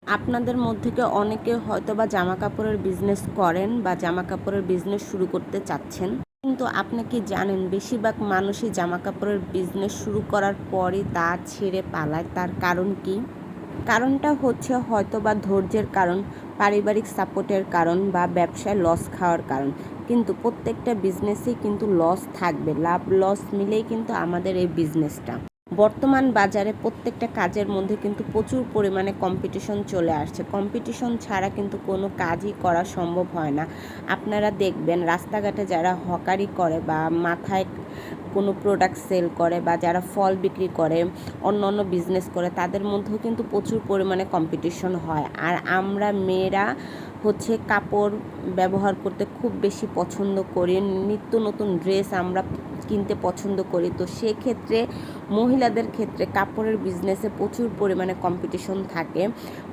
আপনাদের মধ্যে থেকে অনেকে হয়তোবা জামা কাপড়ের বিজনেস করেন বা জামা কাপড়ের বিজনেস শুরু করতে চাচ্ছেন, কিন্তু আপনি কি জানেন বেশিরভাগ মানুষই জামা কাপড়ের বিজনেস শুরু করার পরই তা ছেড়ে পালায়? তার কারণ কি? কারণটা হচ্ছে হয়তোবা ধৈর্যের কারণ, পারিবারিক সাপোর্টের কারণ বা ব্যবসায় লস খাওয়ার কারণ। কিন্তু প্রত্যেকটা বিজনেসেই কিন্তু লস থাকবে, লাভ লস মিলেই কিন্তু আমাদের এই বিজনেসটা। বর্তমান বাজারে প্রত্যেকটা কাজের মধ্যে কিন্তু প্রচুর পরিমাণে কম্পিটিশন চলে আসছে। কম্পিটিশন ছাড়া কিন্তু কোনো কাজই করা সম্ভব হয় না। আপনারা দেখবেন রাস্তাঘাটে যারা হকারি করে বা মাথায় কোনো প্রোডাক্ট সেল করে বা যারা ফল বিক্রি করে, অন্য অন্য বিজনেস করে, তাদের মধ্যেও কিন্তু প্রচুর পরিমাণে কম্পিটিশন হয়। আর আমরা মেয়েরা হচ্ছে কাপড় ব্যবহার করতে খুব বেশি পছন্দ করি, নিত্য নতুন ড্রেস আমরা কিনতে পছন্দ করি। তো সেক্ষেত্রে মহিলাদের ক্ষেত্রে কাপড়ের বিজনেসে প্রচুর পরিমাণে কম্পিটিশন থাকে।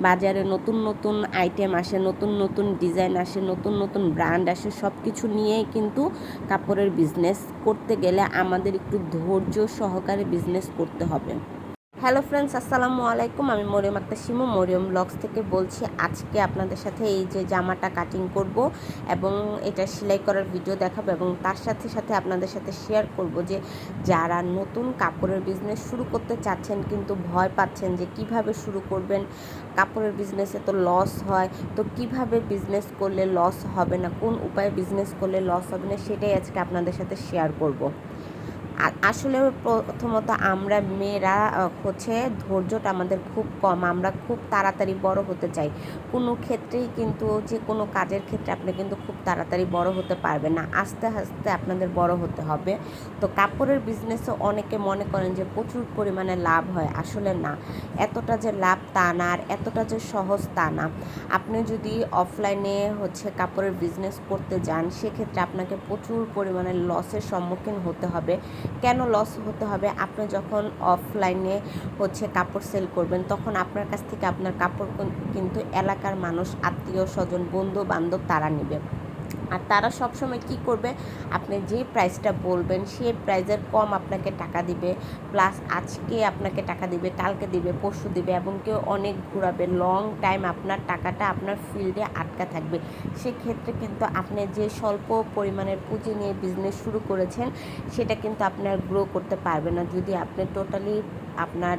বাজারে নতুন নতুন আইটেম আসে, নতুন নতুন ডিজাইন আসে, নতুন নতুন ব্র্যান্ড আসে, সব কিছু নিয়েই কিন্তু কাপড়ের বিজনেস করতে গেলে আমাদের একটু ধৈর্য সহকারে বিজনেস করতে হবে। হ্যালো ফ্রেন্ডস, আসসালামু আলাইকুম। আমি মরিয়ম আক্তার শিমু, মরিয়ম ব্লগস থেকে বলছি। আজকে আপনাদের সাথে এই যে জামাটা কাটিং করব এবং এটা সেলাই করার ভিডিও দেখাবো এবং তার সাথে সাথে আপনাদের সাথে শেয়ার করব যে যারা নতুন কাপড়ের বিজনেস শুরু করতে চাচ্ছেন কিন্তু ভয় পাচ্ছেন যে কিভাবে শুরু করবেন, কাপড়ের বিজনেসে তো লস হয়, তো কিভাবে বিজনেস করলে লস হবে না, কোন উপায়ে বিজনেস করলে লস হবে না, সেটাই আজকে আপনাদের সাথে শেয়ার করব। আসলে প্রথমত আমরা মেয়েরা হচ্ছে ধৈর্যটা আমাদের খুব কম, আমরা খুব তাড়াতাড়ি বড় হতে চাই। কোনো ক্ষেত্রেই কিন্তু যে কোনো কাজের ক্ষেত্রে আপনি কিন্তু খুব তাড়াতাড়ি বড় হতে পারবেন না, আস্তে আস্তে আপনাদের বড় হতে হবে। তো কাপড়ের বিজনেসে অনেকে মনে করেন যে প্রচুর পরিমাণে লাভ হয়, আসলে না, এতটা যে লাভ তা না, আর এতটা যে সহজ তা না। আপনি যদি অফলাইনে হচ্ছে কাপড়ের বিজনেস করতে যান, সেক্ষেত্রে আপনাকে প্রচুর পরিমাণে লসের সম্মুখীন হতে হবে। কেন লস হতে হবে? আপনি যখন অফলাইনে হচ্ছে কাপড় সেল করবেন, তখন আপনার কাছ থেকে আপনার কাপড় কিন্তু এলাকার মানুষ, আত্মীয় স্বজন, বন্ধু বান্ধব তারা নেবে। আর তারা সবসময় কি করবে, আপনি যে প্রাইসটা বলবেন সেই প্রাইসের কম আপনাকে টাকা দিবে, প্লাস আজকে আপনাকে টাকা দিবে, কালকে দিবে, পরশু দিবে, এবং কেউ অনেক ঘোরাবে, লং টাইম আপনার টাকাটা আপনার ফিল্ডে আটকা থাকবে। সেক্ষেত্রে কিন্তু আপনি যে স্বল্প পরিমাণের পুঁজি নিয়ে বিজনেস শুরু করেছেন সেটা কিন্তু আপনার গ্রো করতে পারবে না যদি আপনি টোটালি আপনার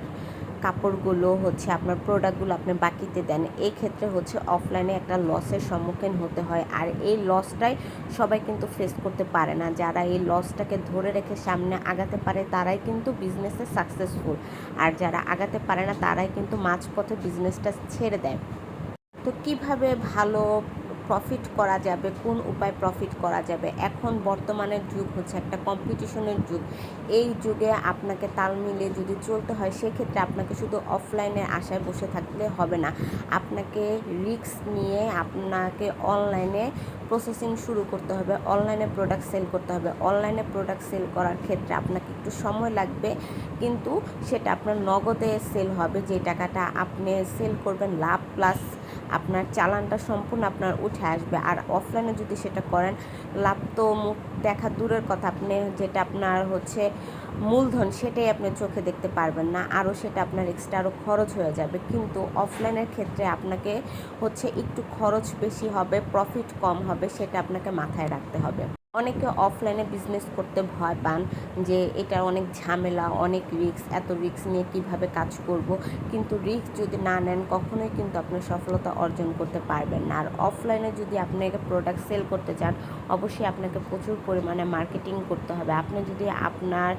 কাপড়গুলো হচ্ছে আপনার প্রোডাক্টগুলো আপনি বাকিতে দেন। এই ক্ষেত্রে হচ্ছে অফলাইনে একটা লসের সম্মুখীন হতে হয়, আর এই লসটাই সবাই কিন্তু ফেস করতে পারে না। যারা এই লসটাকে ধরে রেখে সামনে আগাতে পারে তারাই কিন্তু বিজনেসে সাকসেসফুল, আর যারা আগাতে পারে না তারাই কিন্তু মাঝপথে বিজনেসটা ছেড়ে দেয়। তো কিভাবে ভালো প্রফিট করা যাবে, কোন উপায় প্রফিট করা যাবে? এখন বর্তমানের যুগ হচ্ছে একটা কম্পিটিশনের যুগ। এই যুগে আপনাকে তাল মিলিয়ে যদি চলতে হয়, সেক্ষেত্রে আপনাকে শুধু অফলাইনের আশায় বসে থাকলে হবে না, আপনাকে রিস্ক নিয়ে আপনাকে অনলাইনে প্রসেসিং শুরু করতে হবে, অনলাইনে প্রোডাক্ট সেল করতে হবে। অনলাইনে প্রোডাক্ট সেল করার ক্ষেত্রে আপনাকে একটু সময় লাগবে, কিন্তু সেটা আপনার নগদে সেল হবে। যে টাকাটা আপনি সেল করবেন, লাভ প্লাস আপনার চালানটা সম্পূর্ণ আপনার উঠে আসবে। আর অফলাইনে যদি সেটা করেন, লাভ তো মুখ দেখা দূরের কথা, আপনি যেটা আপনার হচ্ছে মূলধন সেটাই আপনি চোখে দেখতে পারবেন না, আরও সেটা আপনার এক্সট্রা আরও খরচ হয়ে যাবে। কিন্তু অফলাইনের ক্ষেত্রে আপনাকে হচ্ছে একটু খরচ বেশি হবে, প্রফিট কম হবে, সেটা আপনাকে মাথায় রাখতে হবে। অনেকে অফলাইনে বিজনেস করতে ভয় পান যে এটা অনেক ঝামেলা, অনেক রিস্ক, এত রিস্ক নিয়ে কিভাবে কাজ করব। কিন্তু রিস্ক যদি না নেন কখনোই কিন্তু আপনি সফলতা অর্জন করতে পারবেন না। আর অফলাইনে যদি আপনি প্রোডাক্ট সেল করতে চান, অবশ্যই আপনাকে প্রচুর পরিমাণে মার্কেটিং করতে হবে। আপনি যদি আপনার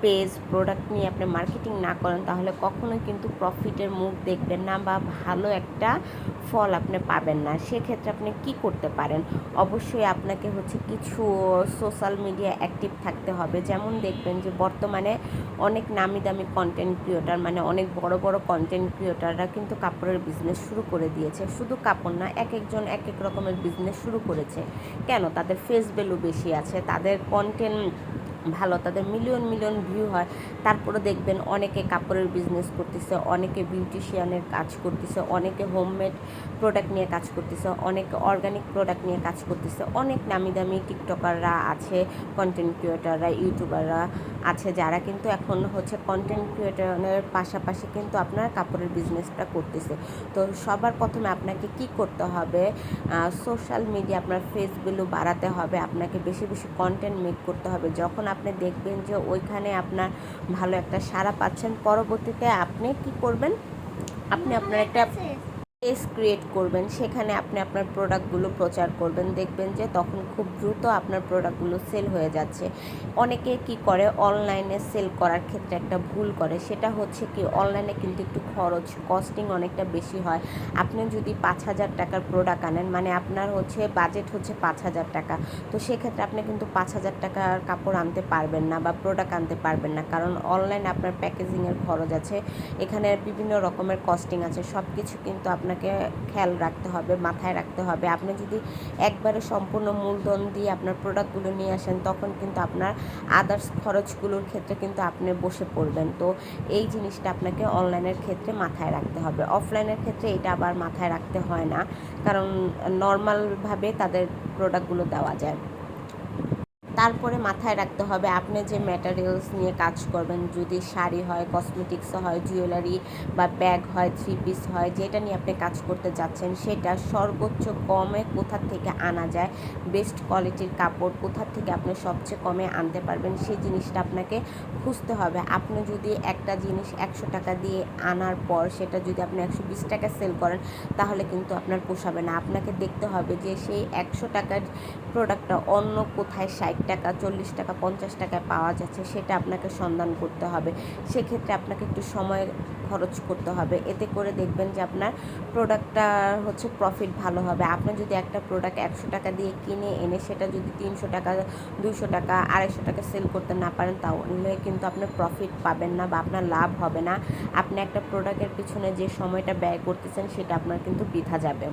পেজ প্রোডাক্ট নিয়ে আপনি মার্কেটিং না করেন, তাহলে কখনোই কিন্তু প্রফিটের মুখ দেখবেন না বা ভালো একটা ফল আপনি পাবেন না। সেক্ষেত্রে আপনি কি করতে পারেন? অবশ্যই আপনাকে হচ্ছে কিছু সোশ্যাল মিডিয়া অ্যাক্টিভ থাকতে হবে। যেমন দেখবেন যে বর্তমানে অনেক নামি দামি কন্টেন্ট ক্রিয়েটর, মানে অনেক বড় বড় কন্টেন্ট ক্রিয়েটররা কিন্তু কাপড়ের বিজনেস শুরু করে দিয়েছে। শুধু কাপড় না, এক একজন এক এক রকমের বিজনেস শুরু করেছে। কেন? তাদের ফেস ভ্যালু বেশি আছে, তাদের কন্টেন্ট ভালো, তাদের মিলিয়ন মিলিয়ন ভিউ হয়, তারপরে দেখবেন অনেকে কাপড়ের বিজনেস করতেছে, অনেকে বিউটিশিয়ানের কাজ করতেছে, অনেকে হোমমেড প্রোডাক্ট নিয়ে কাজ করতেছে, অনেকে অর্গানিক প্রোডাক্ট নিয়ে কাজ করতেছে, অনেক নামি দামি টিকটকাররা আছে, কন্টেন্ট ক্রিয়েটাররা, ইউটিউবাররা আছে যারা কিন্তু এখন হচ্ছে কন্টেন্ট ক্রিয়েটরের পাশাপাশি কিন্তু আপনার কাপড়ের বিজনেসটা করতেছে। তো সবার প্রথমে আপনাকে কি করতে হবে, সোশ্যাল মিডিয়া আপনার ফেস ভ্যালু বাড়াতে হবে, আপনাকে বেশি বেশি কন্টেন্ট মেক করতে হবে। যখন আপনি দেখবেন যে ওইখানে আপনার ভালো একটা সাড়া পাচ্ছেন, পরবর্তীতে আপনি কি করবেন, আপনি আপনার একটা পেজ ক্রিয়েট করবেন, সেখানে আপনি আপনার প্রোডাক্টগুলো প্রচার করবেন, দেখবেন যে তখন খুব দ্রুত আপনার প্রোডাক্টগুলো সেল হয়ে যাচ্ছে। অনেকে কি করে, অনলাইনে সেল করার ক্ষেত্রে একটা ভুল করে, সেটা হচ্ছে কি, অনলাইনে কিন্তু একটু খরচ কস্টিং অনেকটা বেশি হয়। আপনি যদি 5,000 টাকার প্রোডাক্ট আনেন, মানে আপনার হচ্ছে বাজেট হচ্ছে 5,000 টাকা, তো সেক্ষেত্রে আপনি কিন্তু 5,000 টাকার কাপড় আনতে পারবেন না বা প্রোডাক্ট আনতে পারবেন না, কারণ অনলাইনে আপনার প্যাকেজিংয়ের খরচ আছে, এখানে বিভিন্ন রকমের কস্টিং আছে, সব কিছু কিন্তু আপনাকে খেয়াল রাখতে হবে, মাথায় রাখতে হবে। আপনি যদি একবারে সম্পূর্ণ মূলধন দিয়ে আপনার প্রোডাক্টগুলো নিয়ে আসেন, তখন কিন্তু আপনার আদার্স খরচগুলোর ক্ষেত্রে কিন্তু আপনি বসে পড়বেন। তো এই জিনিসটা আপনাকে অনলাইনের ক্ষেত্রে মাথায় রাখতে হবে। অফলাইনের ক্ষেত্রে এটা আবার মাথায় রাখতে হয় না, কারণ নর্মালভাবে তাদের প্রোডাক্টগুলো দেওয়া যায়। তারপরে মাথায় রাখতে হবে আপনি যে ম্যাটেরিয়ালস নিয়ে কাজ করবেন, যদি শাড়ি হয়, কসমেটিক্স হয়, জুয়েলারি বা ব্যাগ হয়, থ্রি পিস হয়, যেটা নিয়ে আপনি কাজ করতে যাচ্ছেন, সেটা সর্বোচ্চ কমে কোথা থেকে আনা যায়, বেস্ট কোয়ালিটির কাপড় কোথা থেকে আপনি সবচেয়ে কমে আনতে পারবেন, সেই জিনিসটা আপনাকে খুঁজতে হবে। আপনি যদি একটা জিনিস 100 টাকা দিয়ে আনার পর সেটা যদি আপনি 120 টাকা সেল করেন, তাহলে কিন্তু আপনার পোষাবে না। আপনাকে দেখতে হবে যে সেই 100 টাকার প্রোডাক্টটা অন্য কোথায় 60 টাকা, 40 টাকা, 50 টাকায় পাওয়া যাচ্ছে, সেটা আপনাকে সন্ধান করতে হবে। সেক্ষেত্রে আপনাকে একটু সময় খরচ করতে হবে, এতে করে দেখবেন যে আপনার প্রোডাক্টটা হচ্ছে প্রফিট ভালো হবে। আপনি যদি একটা প্রোডাক্ট 100 টাকা দিয়ে কিনে এনে সেটা যদি 300 টাকা, 200 টাকা, 250 টাকা সেল করতে না পারেন, তাহলে কিন্তু আপনি প্রফিট পাবেন না বা আপনার লাভ হবে না। আপনি একটা প্রোডাক্টের পিছনে যে সময়টা ব্যয় করতেছেন, সেটা আপনার কিন্তু বৃথা যাবে।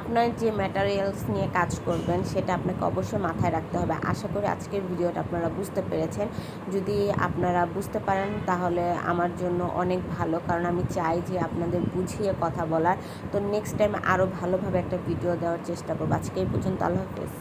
আপনার যে ম্যাটেরিয়ালস নিয়ে কাজ করবেন, সেটা আপনাকে অবশ্যই মাথায় রাখতে হবে। আশা করি আজকের ভিডিওটা আপনারা বুঝতে পেরেছেন। যদি আপনারা বুঝতে পারেন তাহলে আমার জন্য অনেক ভালো, কারণ আমি চাই যে আপনাদের বুঝিয়ে কথা বলার। তো নেক্সট টাইম আরও ভালোভাবে একটা ভিডিও দেওয়ার চেষ্টা করবো। আজকে এই পর্যন্ত, আল্লাহ হাফেজ।